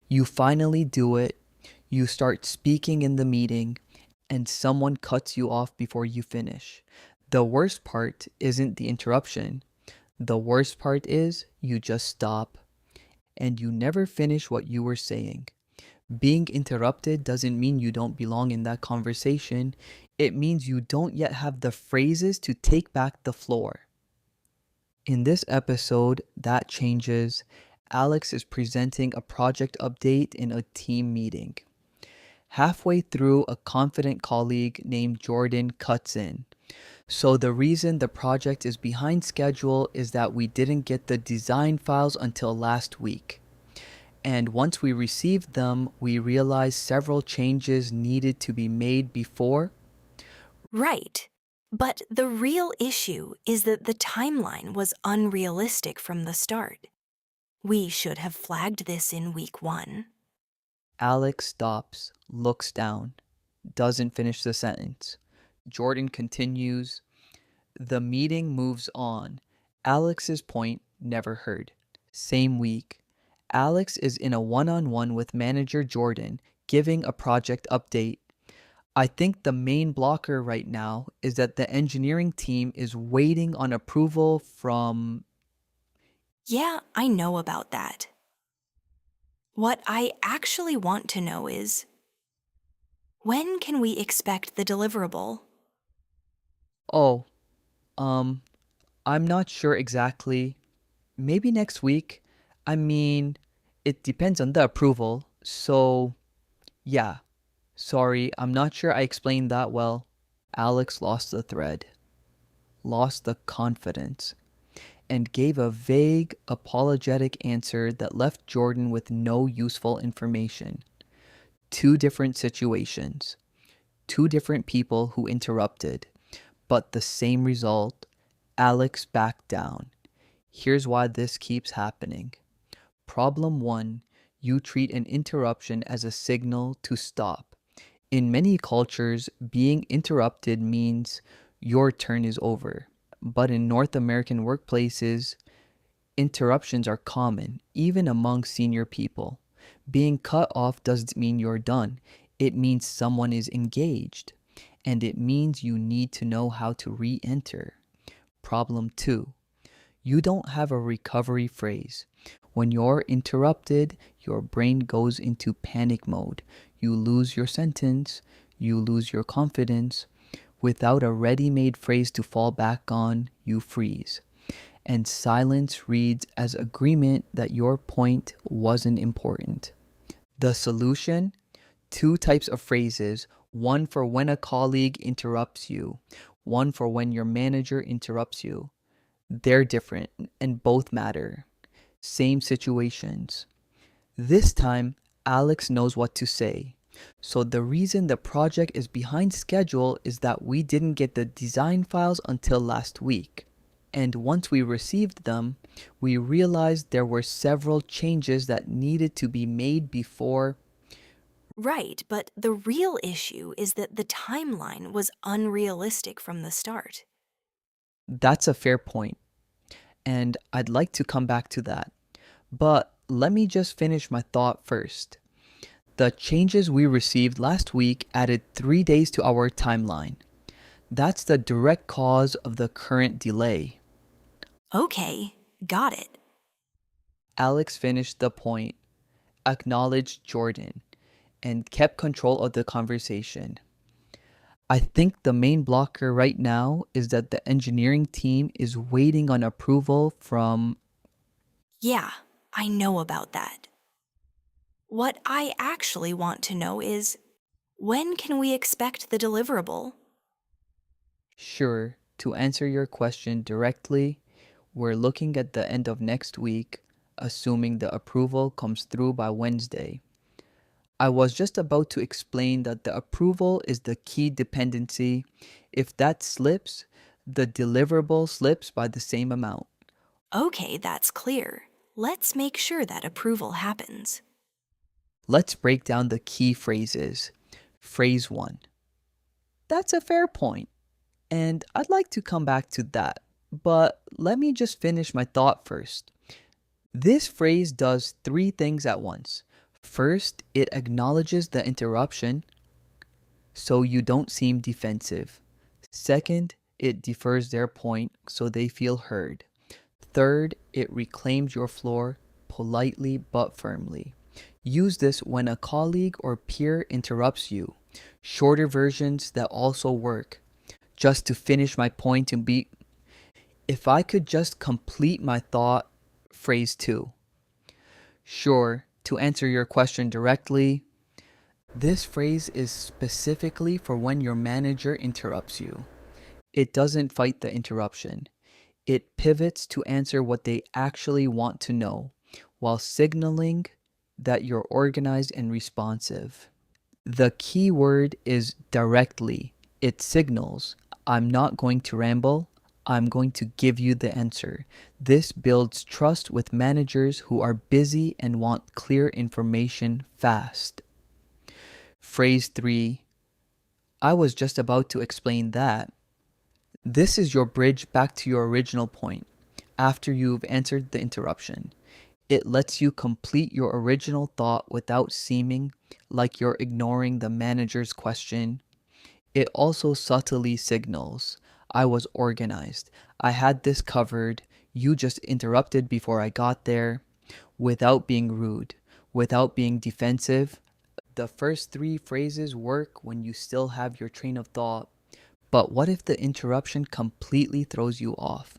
You finally do it, you start speaking in the meeting, and someone cuts you off before you finish. The worst part isn't the interruption. The worst part is you just stop and you never finish what you were saying. Being interrupted doesn't mean you don't belong in that conversation. It means you don't yet have the phrases to take back the floor. In this episode, that changes. Alex is presenting a project update in a team meeting. Halfway through, a confident colleague named Jordan cuts in. So, the reason the project is behind schedule is that we didn't get the design files until last week. And once we received them, we realized several changes needed to be made before. Right. But the real issue is that the timeline was unrealistic from the start. We should have flagged this in week 1. Alex stops, looks down, doesn't finish the sentence. Jordan continues. The meeting moves on. Alex's point never heard. Same week, Alex is in a one-on-one with manager Jordan, giving a project update. I think the main blocker right now is that the engineering team is waiting on approval from. Yeah, I know about that. What I actually want to know is, when can we expect the deliverable? Oh, um, I'm not sure exactly. Maybe next week. I mean, it depends on the approval. So, yeah. Sorry, I'm not sure I explained that well. Alex lost the thread, lost the confidence, and gave a vague, apologetic answer that left Jordan with no useful information. Two different situations, two different people who interrupted, but the same result. Alex backed down. Here's why this keeps happening. Problem 1. You treat an interruption as a signal to stop. In many cultures, being interrupted means your turn is over. But in North American workplaces, interruptions are common, even among senior people. Being cut off doesn't mean you're done, it means someone is engaged. And it means you need to know how to re enter. Problem 2. You don't have a recovery phrase. When you're interrupted, your brain goes into panic mode. You lose your sentence, you lose your confidence. Without a ready made phrase to fall back on, you freeze. And silence reads as agreement that your point wasn't important. The solution? Two types of phrases, one for when a colleague interrupts you, one for when your manager interrupts you. They're different and both matter. Same situations. This time, Alex knows what to say. So the reason the project is behind schedule is that we didn't get the design files until last week. And once we received them, we realized there were several changes that needed to be made before. Right, but the real issue is that the timeline was unrealistic from the start. That's a fair point, and I'd like to come back to that. But let me just finish my thought first. The changes we received last week added 3 days to our timeline. That's the direct cause of the current delay. Okay, got it. Alex finished the point, acknowledged Jordan, and kept control of the conversation. I think the main blocker right now is that the engineering team is waiting on approval from. Yeah, I know about that. What I actually want to know is, when can we expect the deliverable? Sure, to answer your question directly, we're looking at the end of next week, assuming the approval comes through by Wednesday. I was just about to explain that the approval is the key dependency. If that slips, the deliverable slips by the same amount. Okay, that's clear. Let's make sure that approval happens. Let's break down the key phrases. Phrase 1. That's a fair point, and I'd like to come back to that. But let me just finish my thought first. This phrase does three things at once. First, it acknowledges the interruption so you don't seem defensive. Second, it defers their point so they feel heard. Third, it reclaims your floor politely but firmly. Use this when a colleague or peer interrupts you. Shorter versions that also work. Just to finish my point and be, if I could just complete my thought, phrase 2. Sure, to answer your question directly, this phrase is specifically for when your manager interrupts you. It doesn't fight the interruption. It pivots to answer what they actually want to know while signaling that you're organized and responsive. The key word is directly. It signals, I'm not going to ramble, I'm going to give you the answer. This builds trust with managers who are busy and want clear information fast. Phrase 3, I was just about to explain that. This is your bridge back to your original point after you've answered the interruption. It lets you complete your original thought without seeming like you're ignoring the manager's question. It also subtly signals, I was organized. I had this covered. You just interrupted before I got there. Without being rude, without being defensive. The first 3 phrases work when you still have your train of thought. But what if the interruption completely throws you off?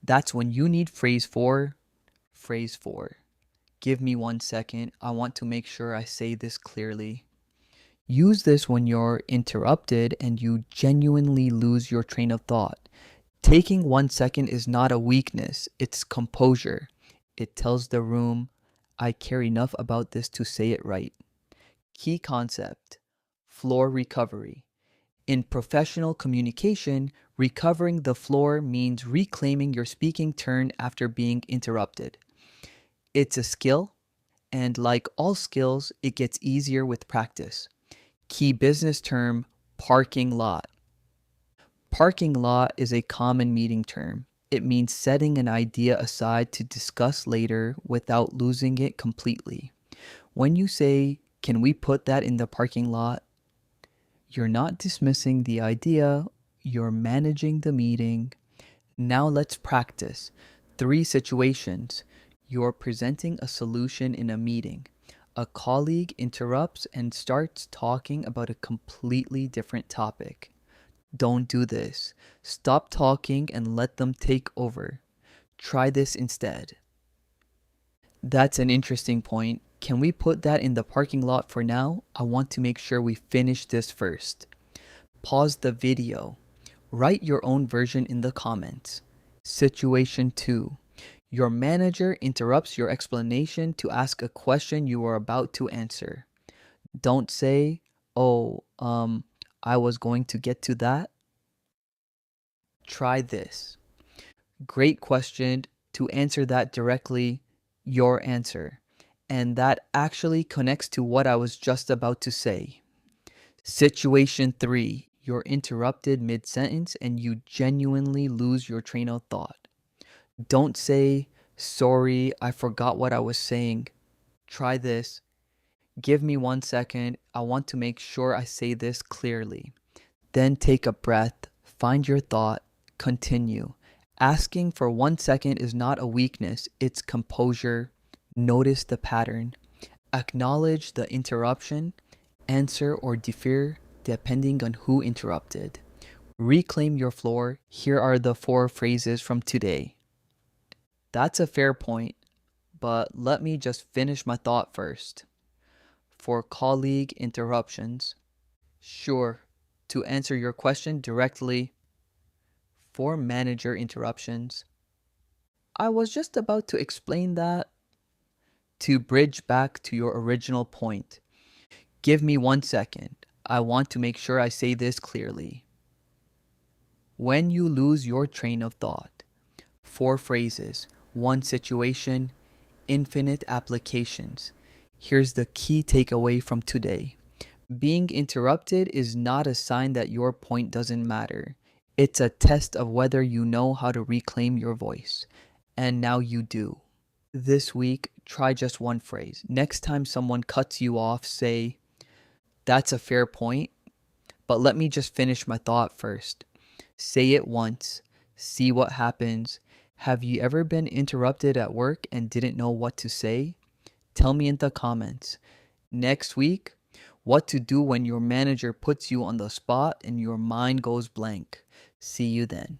That's when you need phrase 4. Phrase 4. Give me 1 second. I want to make sure I say this clearly. Use this when you're interrupted and you genuinely lose your train of thought. Taking 1 second is not a weakness, it's composure. It tells the room, I care enough about this to say it right. Key concept, floor recovery. In professional communication, recovering the floor means reclaiming your speaking turn after being interrupted. It's a skill, and like all skills, it gets easier with practice. Key business term, parking lot. Parking lot is a common meeting term. It means setting an idea aside to discuss later without losing it completely. When you say, can we put that in the parking lot? You're not dismissing the idea, you're managing the meeting. Now let's practice. 3 situations. You're presenting a solution in a meeting. A colleague interrupts and starts talking about a completely different topic. Don't do this. Stop talking and let them take over. Try this instead. That's an interesting point. Can we put that in the parking lot for now? I want to make sure we finish this first. Pause the video. Write your own version in the comments. Situation 2. Your manager interrupts your explanation to ask a question you are about to answer. Don't say, oh, I was going to get to that. Try this. Great question. To answer that directly, your answer. And that actually connects to what I was just about to say. Situation 3. You're interrupted mid-sentence and you genuinely lose your train of thought. Don't say, sorry, I forgot what I was saying. Try this. Give me 1 second. I want to make sure I say this clearly. Then take a breath, find your thought, continue. Asking for 1 second is not a weakness, it's composure. Notice the pattern. Acknowledge the interruption. Answer or defer depending on who interrupted. Reclaim your floor. Here are the 4 phrases from today. That's a fair point, but let me just finish my thought first. For colleague interruptions, sure, to answer your question directly. For manager interruptions, I was just about to explain that. To bridge back to your original point, give me 1 second. I want to make sure I say this clearly. When you lose your train of thought, 4 phrases, 1 situation, infinite applications. Here's the key takeaway from today. Being interrupted is not a sign that your point doesn't matter. It's a test of whether you know how to reclaim your voice. And now you do. This week, try just one phrase. Next time someone cuts you off, say, "That's a fair point, but let me just finish my thought first." Say it once, see what happens. Have you ever been interrupted at work and didn't know what to say? Tell me in the comments. Next week, what to do when your manager puts you on the spot and your mind goes blank. See you then.